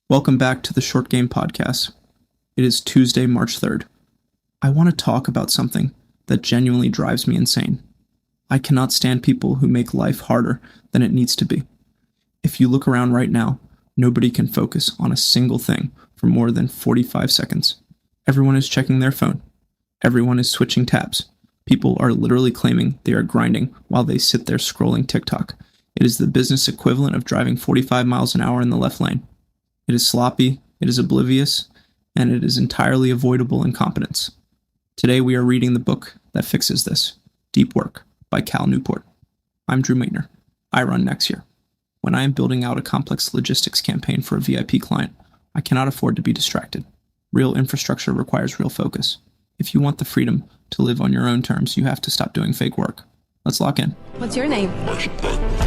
Welcome back to the Short Game Podcast. It is Tuesday, March 3rd. I want to talk about something that genuinely drives me insane. I cannot stand people who make life harder than it needs to be. If you look around right now, nobody can focus on a single thing for more than 45 seconds. Everyone is checking their phone. Everyone is switching tabs. People are literally claiming they are grinding while they sit there scrolling TikTok. It is the business equivalent of driving 45 miles an hour in the left lane. It is sloppy, it is oblivious, and it is entirely avoidable incompetence. Today we are reading the book that fixes this, Deep Work, by Cal Newport. I'm Drew Maitner. I run NexYear. When I am building out a complex logistics campaign for a VIP client, I cannot afford to be distracted. Real infrastructure requires real focus. If you want the freedom to live on your own terms, you have to stop doing fake work. Let's lock in. What's your name?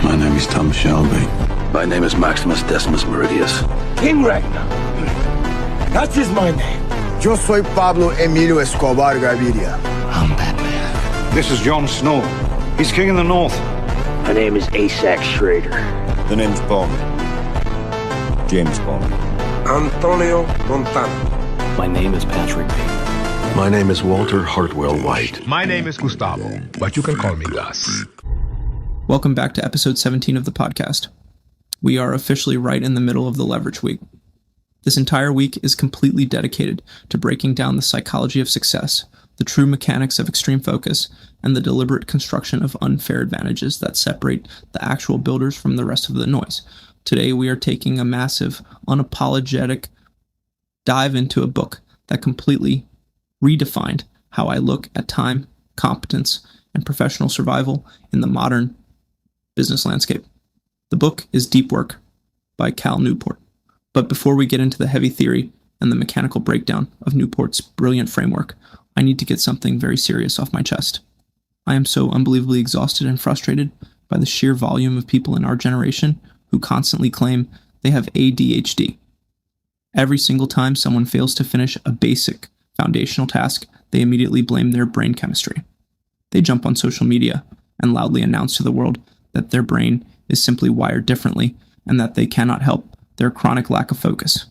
My name is Tom Shelby. My name is Maximus Decimus Meridius. King Ragnar. That is my name. Yo soy Pablo Emilio Escobar Gaviria. I'm Batman. This is Jon Snow. He's king in the north. My name is Asax Schrader. The name's Bond. James Bond. Antonio Montana. My name is Patrick Payne. My name is Walter Hartwell White. My name is Gustavo, but you can call me Gus. Welcome back to episode 17 of the podcast. We are officially right in the middle of the leverage week. This entire week is completely dedicated to breaking down the psychology of success, the true mechanics of extreme focus, and the deliberate construction of unfair advantages that separate the actual builders from the rest of the noise. Today we are taking a massive, unapologetic dive into a book that completely redefined how I look at time, competence, and professional survival in the modern business landscape. The book is Deep Work by Cal Newport. But before we get into the heavy theory and the mechanical breakdown of Newport's brilliant framework, I need to get something very serious off my chest. I am so unbelievably exhausted and frustrated by the sheer volume of people in our generation who constantly claim they have ADHD. Every single time someone fails to finish a basic foundational task, they immediately blame their brain chemistry. They jump on social media and loudly announce to the world that their brain is simply wired differently and that they cannot help their chronic lack of focus.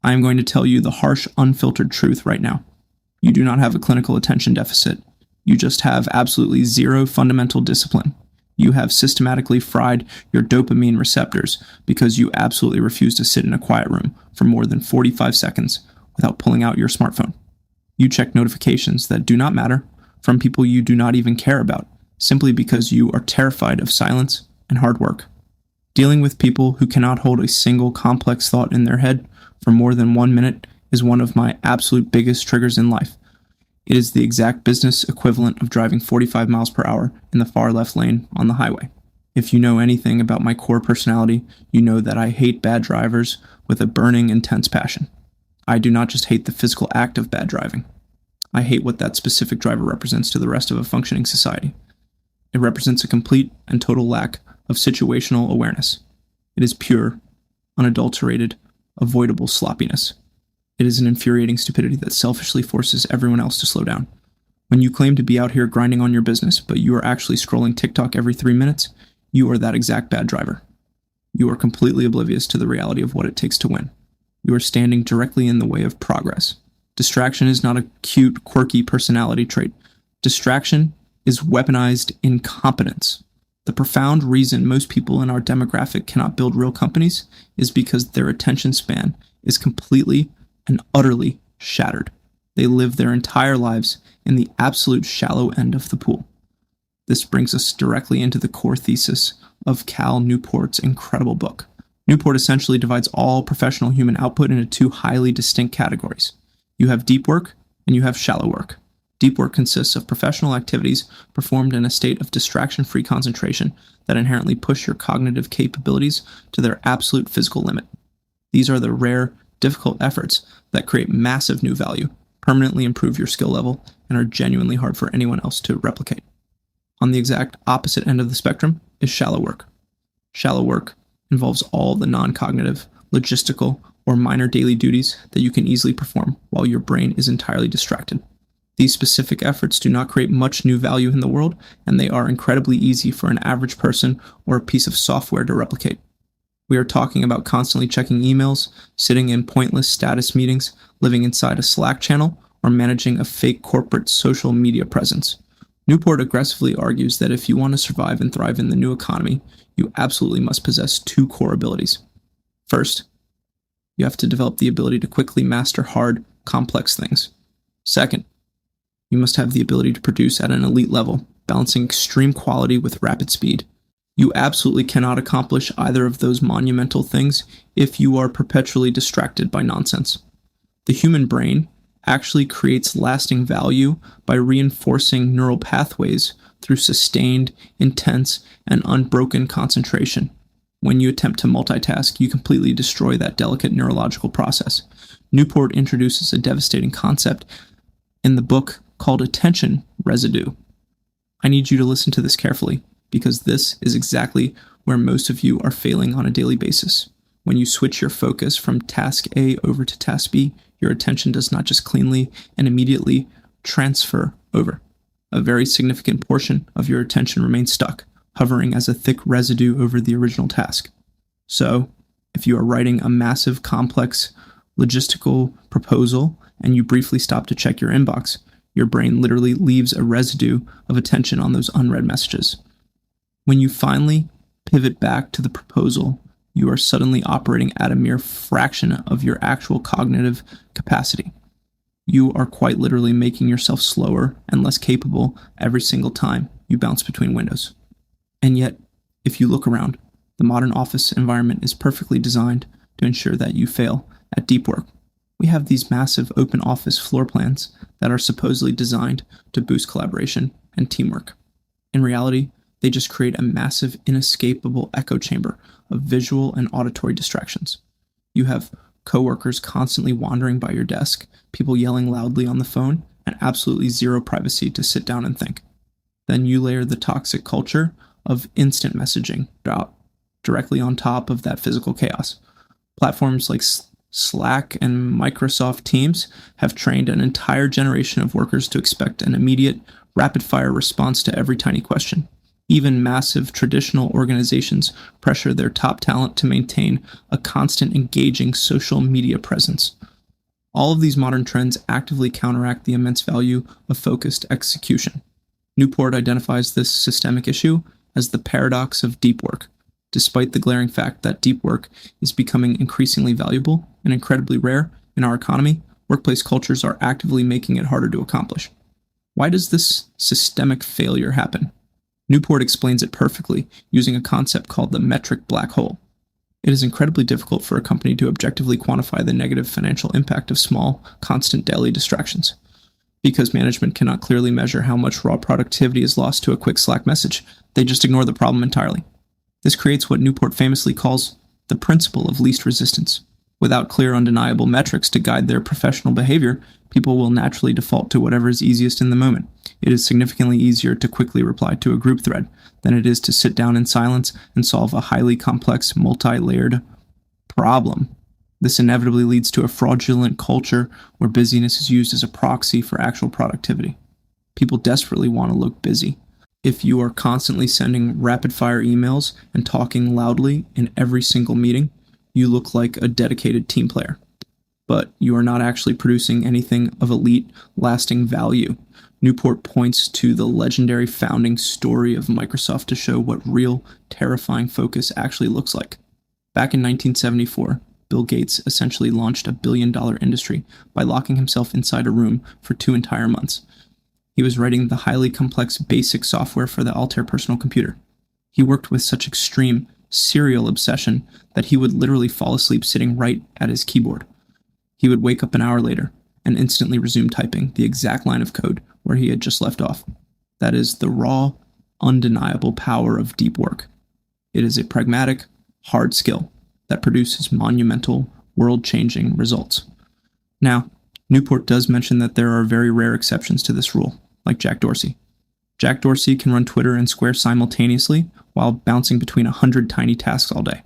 I am going to tell you the harsh, unfiltered truth right now. You do not have a clinical attention deficit. You just have absolutely zero fundamental discipline. You have systematically fried your dopamine receptors because you absolutely refuse to sit in a quiet room for more than 45 seconds without pulling out your smartphone. You check notifications that do not matter from people you do not even care about, simply because you are terrified of silence and hard work. Dealing with people who cannot hold a single complex thought in their head for more than 1 minute is one of my absolute biggest triggers in life. It is the exact business equivalent of driving 45 miles per hour in the far left lane on the highway. If you know anything about my core personality, you know that I hate bad drivers with a burning, intense passion. I do not just hate the physical act of bad driving. I hate what that specific driver represents to the rest of a functioning society. It represents a complete and total lack of situational awareness. It is pure, unadulterated, avoidable sloppiness. It is an infuriating stupidity that selfishly forces everyone else to slow down. When you claim to be out here grinding on your business, but you are actually scrolling TikTok every 3 minutes, you are that exact bad driver. You are completely oblivious to the reality of what it takes to win. You are standing directly in the way of progress. Distraction is not a cute, quirky personality trait. Distraction is weaponized incompetence. The profound reason most people in our demographic cannot build real companies is because their attention span is completely and utterly shattered. They live their entire lives in the absolute shallow end of the pool. This brings us directly into the core thesis of Cal Newport's incredible book. Newport essentially divides all professional human output into two highly distinct categories. You have deep work and you have shallow work. Deep work consists of professional activities performed in a state of distraction-free concentration that inherently push your cognitive capabilities to their absolute physical limit. These are the rare, difficult efforts that create massive new value, permanently improve your skill level, and are genuinely hard for anyone else to replicate. On the exact opposite end of the spectrum is shallow work. Shallow work involves all the non-cognitive, logistical, or minor daily duties that you can easily perform while your brain is entirely distracted. These specific efforts do not create much new value in the world, and they are incredibly easy for an average person or a piece of software to replicate. We are talking about constantly checking emails, sitting in pointless status meetings, living inside a Slack channel, or managing a fake corporate social media presence. Newport aggressively argues that if you want to survive and thrive in the new economy, you absolutely must possess two core abilities. First, you have to develop the ability to quickly master hard, complex things. Second, you must have the ability to produce at an elite level, balancing extreme quality with rapid speed. You absolutely cannot accomplish either of those monumental things if you are perpetually distracted by nonsense. The human brain actually creates lasting value by reinforcing neural pathways through sustained, intense, and unbroken concentration. When you attempt to multitask, you completely destroy that delicate neurological process. Newport introduces a devastating concept in the book called attention residue. I need you to listen to this carefully, because this is exactly where most of you are failing on a daily basis. When you switch your focus from task A over to task B, your attention does not just cleanly and immediately transfer over. A very significant portion of your attention remains stuck, hovering as a thick residue over the original task. So, if you are writing a massive, complex, logistical proposal and you briefly stop to check your inbox, your brain literally leaves a residue of attention on those unread messages. When you finally pivot back to the proposal, you are suddenly operating at a mere fraction of your actual cognitive capacity. You are quite literally making yourself slower and less capable every single time you bounce between windows. And yet, if you look around, the modern office environment is perfectly designed to ensure that you fail at deep work. We have these massive open office floor plans that are supposedly designed to boost collaboration and teamwork. In reality, they just create a massive, inescapable echo chamber of visual and auditory distractions. You have coworkers constantly wandering by your desk, people yelling loudly on the phone, and absolutely zero privacy to sit down and think. Then you layer the toxic culture of instant messaging directly on top of that physical chaos. Platforms like Slack and Microsoft Teams have trained an entire generation of workers to expect an immediate, rapid-fire response to every tiny question. Even massive traditional organizations pressure their top talent to maintain a constant engaging social media presence. All of these modern trends actively counteract the immense value of focused execution. Newport identifies this systemic issue as the paradox of deep work. Despite the glaring fact that deep work is becoming increasingly valuable and incredibly rare in our economy, workplace cultures are actively making it harder to accomplish. Why does this systemic failure happen? Newport explains it perfectly using a concept called the metric black hole. It is incredibly difficult for a company to objectively quantify the negative financial impact of small, constant daily distractions. Because management cannot clearly measure how much raw productivity is lost to a quick Slack message, they just ignore the problem entirely. This creates what Newport famously calls the principle of least resistance. Without clear, undeniable metrics to guide their professional behavior, people will naturally default to whatever is easiest in the moment. It is significantly easier to quickly reply to a group thread than it is to sit down in silence and solve a highly complex, multi-layered problem. This inevitably leads to a fraudulent culture where busyness is used as a proxy for actual productivity. People desperately want to look busy. If you are constantly sending rapid-fire emails and talking loudly in every single meeting, you look like a dedicated team player. But you are not actually producing anything of elite, lasting value. Newport points to the legendary founding story of Microsoft to show what real, terrifying focus actually looks like. Back in 1974, Bill Gates essentially launched a billion-dollar industry by locking himself inside a room for 2 entire months. He was writing the highly complex basic software for the Altair personal computer. He worked with such extreme, serial obsession that he would literally fall asleep sitting right at his keyboard. He would wake up an hour later and instantly resume typing the exact line of code where he had just left off. That is the raw, undeniable power of deep work. It is a pragmatic, hard skill that produces monumental, world-changing results. Now, Newport does mention that there are very rare exceptions to this rule, like Jack Dorsey. Jack Dorsey can run Twitter and Square simultaneously while bouncing between 100 tiny tasks all day.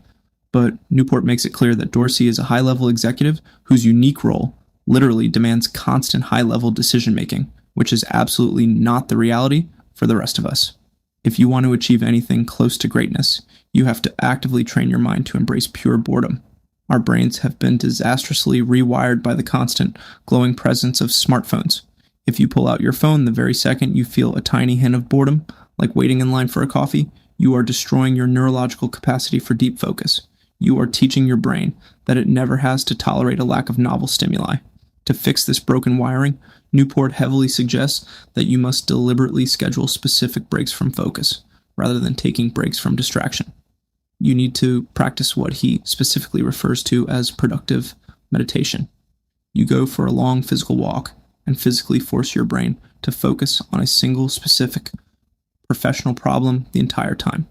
But Newport makes it clear that Dorsey is a high-level executive whose unique role literally demands constant high-level decision-making, which is absolutely not the reality for the rest of us. If you want to achieve anything close to greatness, you have to actively train your mind to embrace pure boredom. Our brains have been disastrously rewired by the constant, glowing presence of smartphones. If you pull out your phone the very second you feel a tiny hint of boredom, like waiting in line for a coffee, you are destroying your neurological capacity for deep focus. You are teaching your brain that it never has to tolerate a lack of novel stimuli. To fix this broken wiring, Newport heavily suggests that you must deliberately schedule specific breaks from focus, rather than taking breaks from distraction. You need to practice what he specifically refers to as productive meditation. You go for a long physical walk and physically force your brain to focus on a single specific professional problem the entire time.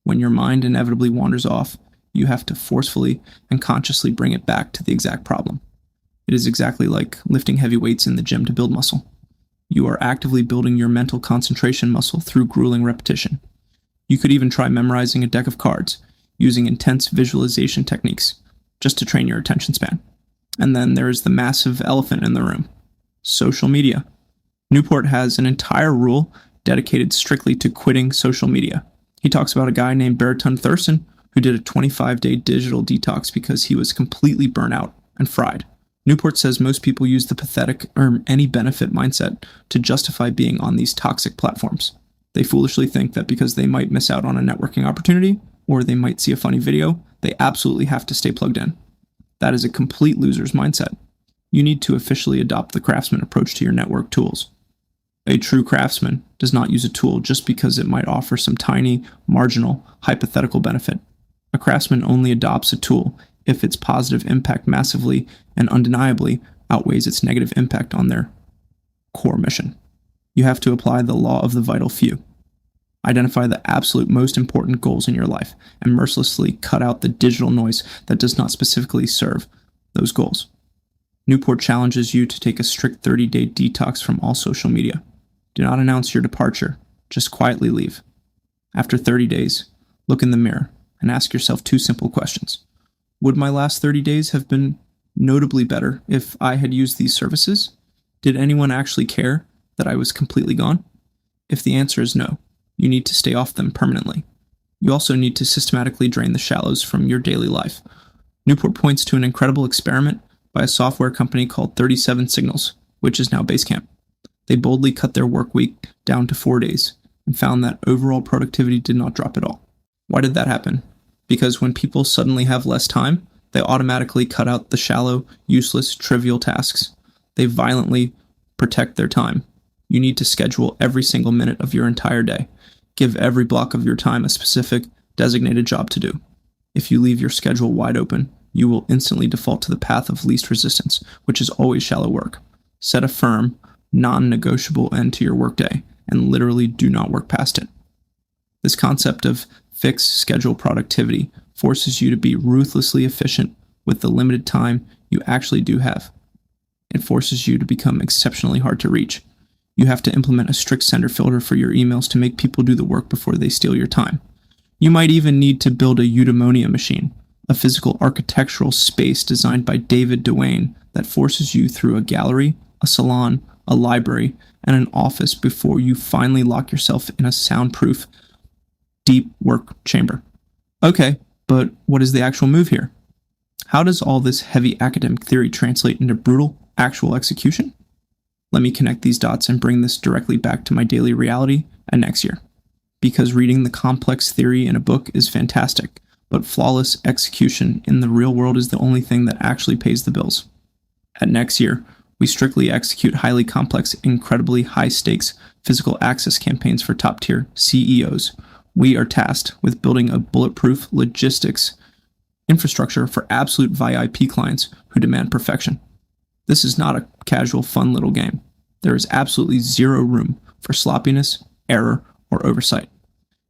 When your mind inevitably wanders off, you have to forcefully and consciously bring it back to the exact problem. It is exactly like lifting heavy weights in the gym to build muscle. You are actively building your mental concentration muscle through grueling repetition. You could even try memorizing a deck of cards, using intense visualization techniques, just to train your attention span. And then there is the massive elephant in the room: social media. Newport has an entire rule dedicated strictly to quitting social media. He talks about a guy named Bertrand Thurston who did a 25-day digital detox because he was completely burnt out and fried. Newport says most people use the pathetic or any benefit mindset to justify being on these toxic platforms. They foolishly think that because they might miss out on a networking opportunity, or they might see a funny video, they absolutely have to stay plugged in. That is a complete loser's mindset. You need to officially adopt the craftsman approach to your network tools. A true craftsman does not use a tool just because it might offer some tiny, marginal, hypothetical benefit. A craftsman only adopts a tool if its positive impact massively and undeniably outweighs its negative impact on their core mission. You have to apply the law of the vital few. Identify the absolute most important goals in your life and mercilessly cut out the digital noise that does not specifically serve those goals. Newport challenges you to take a strict 30-day detox from all social media. Do not announce your departure, just quietly leave. After 30 days, look in the mirror and ask yourself two simple questions. Would my last 30 days have been notably better if I had used these services? Did anyone actually care that I was completely gone? If the answer is no, you need to stay off them permanently. You also need to systematically drain the shallows from your daily life. Newport points to an incredible experiment by a software company called 37 Signals, which is now Basecamp. They boldly cut their work week down to 4 days and found that overall productivity did not drop at all. Why did that happen? Because when people suddenly have less time, they automatically cut out the shallow, useless, trivial tasks. They violently protect their time. You need to schedule every single minute of your entire day. Give every block of your time a specific, designated job to do. If you leave your schedule wide open, you will instantly default to the path of least resistance, which is always shallow work. Set a firm, non-negotiable end to your workday, and literally do not work past it. This concept of fixed schedule productivity forces you to be ruthlessly efficient with the limited time you actually do have. It forces you to become exceptionally hard to reach. You have to implement a strict sender filter for your emails to make people do the work before they steal your time. You might even need to build a eudaimonia machine, a physical architectural space designed by David Duane that forces you through a gallery, a salon, a library, and an office before you finally lock yourself in a soundproof, deep work chamber. Okay, but what is the actual move here? How does all this heavy academic theory translate into brutal, actual execution? Let me connect these dots and bring this directly back to my daily reality at NexYear. Because reading the complex theory in a book is fantastic, but flawless execution in the real world is the only thing that actually pays the bills. At NexYear, we strictly execute highly complex, incredibly high-stakes physical access campaigns for top-tier CEOs. We are tasked with building a bulletproof logistics infrastructure for absolute VIP clients who demand perfection. This is not a casual, fun little game. There is absolutely zero room for sloppiness, error, or oversight.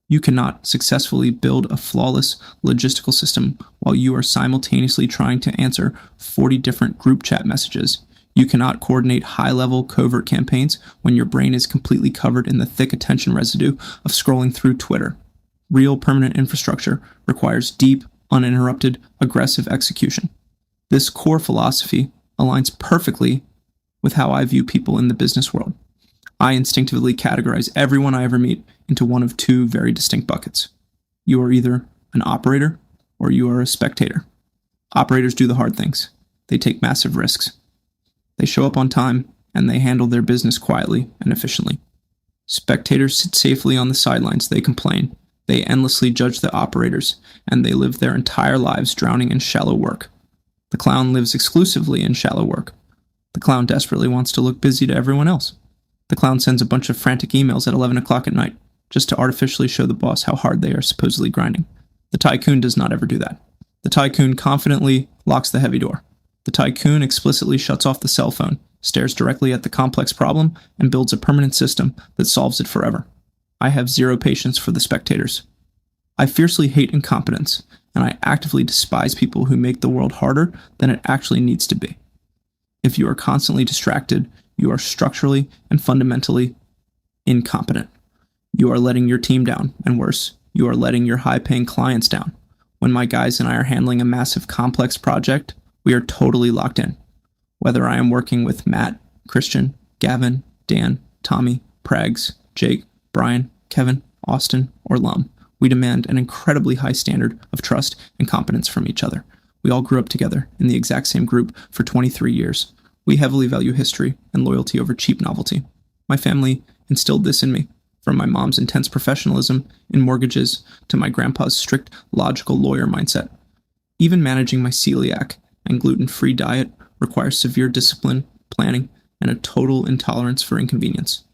You cannot successfully build a flawless logistical system while you are simultaneously trying to answer 40 different group chat messages. You cannot coordinate high-level covert campaigns when your brain is completely covered in the thick attention residue of scrolling through Twitter. Real permanent infrastructure requires deep, uninterrupted, aggressive execution. This core philosophy aligns perfectly with how I view people in the business world. I instinctively categorize everyone I ever meet into one of two very distinct buckets. You are either an operator or you are a spectator. Operators do the hard things. They take massive risks. They show up on time, and they handle their business quietly and efficiently. Spectators sit safely on the sidelines. They complain. They endlessly judge the operators, and they live their entire lives drowning in shallow work. The clown lives exclusively in shallow work. The clown desperately wants to look busy to everyone else. The clown sends a bunch of frantic emails at 11 o'clock at night, just to artificially show the boss how hard they are supposedly grinding. The tycoon does not ever do that. The tycoon confidently locks the heavy door. The tycoon explicitly shuts off the cell phone, stares directly at the complex problem, and builds a permanent system that solves it forever. I have zero patience for the spectators. I fiercely hate incompetence, and I actively despise people who make the world harder than it actually needs to be. If you are constantly distracted, you are structurally and fundamentally incompetent. You are letting your team down, and worse, you are letting your high-paying clients down. When my guys and I are handling a massive complex project, we are totally locked in. Whether I am working with Matt, Christian, Gavin, Dan, Tommy, Prags, Jake, Brian, Kevin, Austin, or Lum, we demand an incredibly high standard of trust and competence from each other. We all grew up together in the exact same group for 23 years. We heavily value history and loyalty over cheap novelty. My family instilled this in me, from my mom's intense professionalism in mortgages to my grandpa's strict, logical lawyer mindset. Even managing my celiac and gluten-free diet requires severe discipline, planning, and a total intolerance for inconvenience.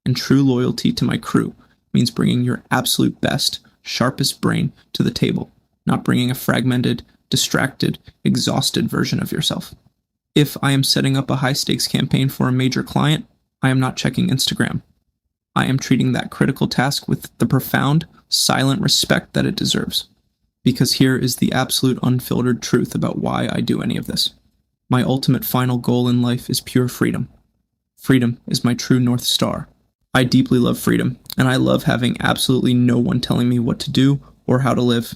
And true loyalty to my crew means bringing your absolute best, sharpest brain to the table, not bringing a fragmented, distracted, exhausted version of yourself. If I am setting up a high-stakes campaign for a major client, I am not checking Instagram. I am treating that critical task with the profound, silent respect that it deserves. Because here is the absolute unfiltered truth about why I do any of this. My ultimate final goal in life is pure freedom. Freedom is my true North Star. I deeply love freedom, and I love having absolutely no one telling me what to do or how to live.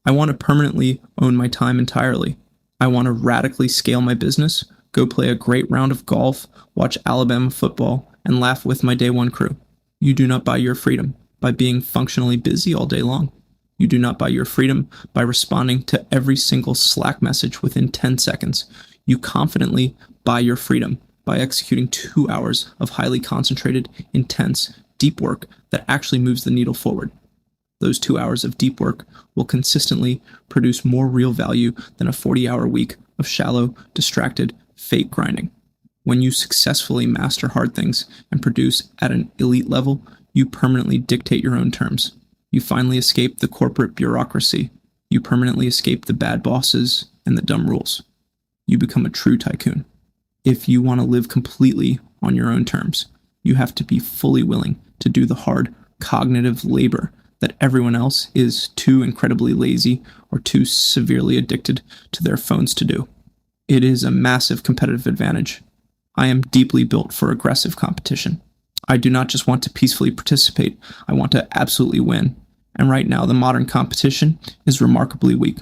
I want to permanently own my time entirely. I want to radically scale my business, go play a great round of golf, watch Alabama football, and laugh with my day one crew. You do not buy your freedom by being functionally busy all day long. You do not buy your freedom by responding to every single Slack message within 10 seconds. You confidently buy your freedom by executing 2 hours of highly concentrated, intense, deep work that actually moves the needle forward. Those 2 hours of deep work will consistently produce more real value than a 40-hour week of shallow, distracted, fake grinding. When you successfully master hard things and produce at an elite level, you permanently dictate your own terms. You finally escape the corporate bureaucracy. You permanently escape the bad bosses and the dumb rules. You become a true tycoon. If you want to live completely on your own terms, you have to be fully willing to do the hard cognitive labor that everyone else is too incredibly lazy or too severely addicted to their phones to do. It is a massive competitive advantage. I am deeply built for aggressive competition. I do not just want to peacefully participate, I want to absolutely win. And right now, the modern competition is remarkably weak.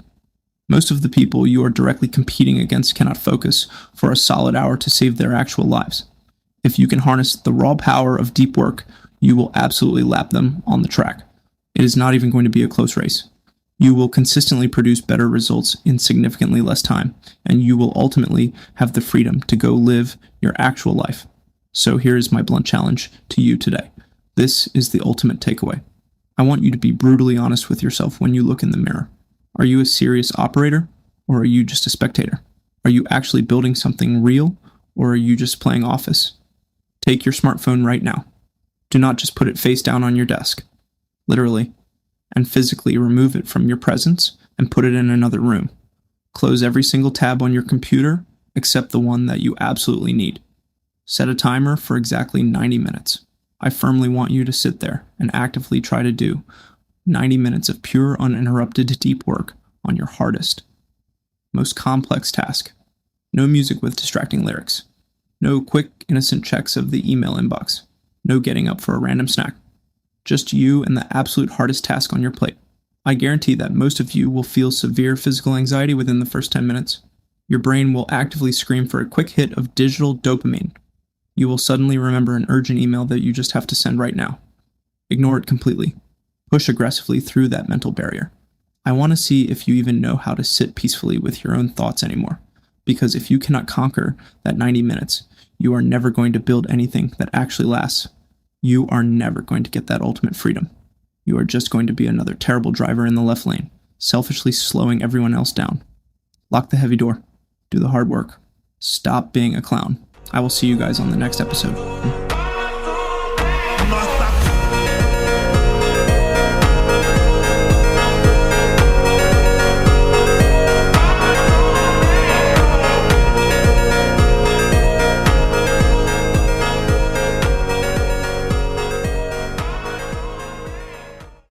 Most of the people you are directly competing against cannot focus for a solid hour to save their actual lives. If you can harness the raw power of deep work, you will absolutely lap them on the track. It is not even going to be a close race. You will consistently produce better results in significantly less time, and you will ultimately have the freedom to go live your actual life. So here is my blunt challenge to you today. This is the ultimate takeaway. I want you to be brutally honest with yourself when you look in the mirror. Are you a serious operator, or are you just a spectator? Are you actually building something real, or are you just playing office? Take your smartphone right now. Do not just put it face down on your desk. Literally. And physically remove it from your presence and put it in another room. Close every single tab on your computer except the one that you absolutely need. Set a timer for exactly 90 minutes. I firmly want you to sit there and actively try to do 90 minutes of pure, uninterrupted, deep work on your hardest, most complex task. No music with distracting lyrics. No quick, innocent checks of the email inbox. No getting up for a random snack. Just you and the absolute hardest task on your plate. I guarantee that most of you will feel severe physical anxiety within the first 10 minutes. Your brain will actively scream for a quick hit of digital dopamine. You will suddenly remember an urgent email that you just have to send right now. Ignore it completely. Push aggressively through that mental barrier. I want to see if you even know how to sit peacefully with your own thoughts anymore. Because if you cannot conquer that 90 minutes, you are never going to build anything that actually lasts. You are never going to get that ultimate freedom. You are just going to be another terrible driver in the left lane, selfishly slowing everyone else down. Lock the heavy door. Do the hard work. Stop being a clown. I will see you guys on the next episode.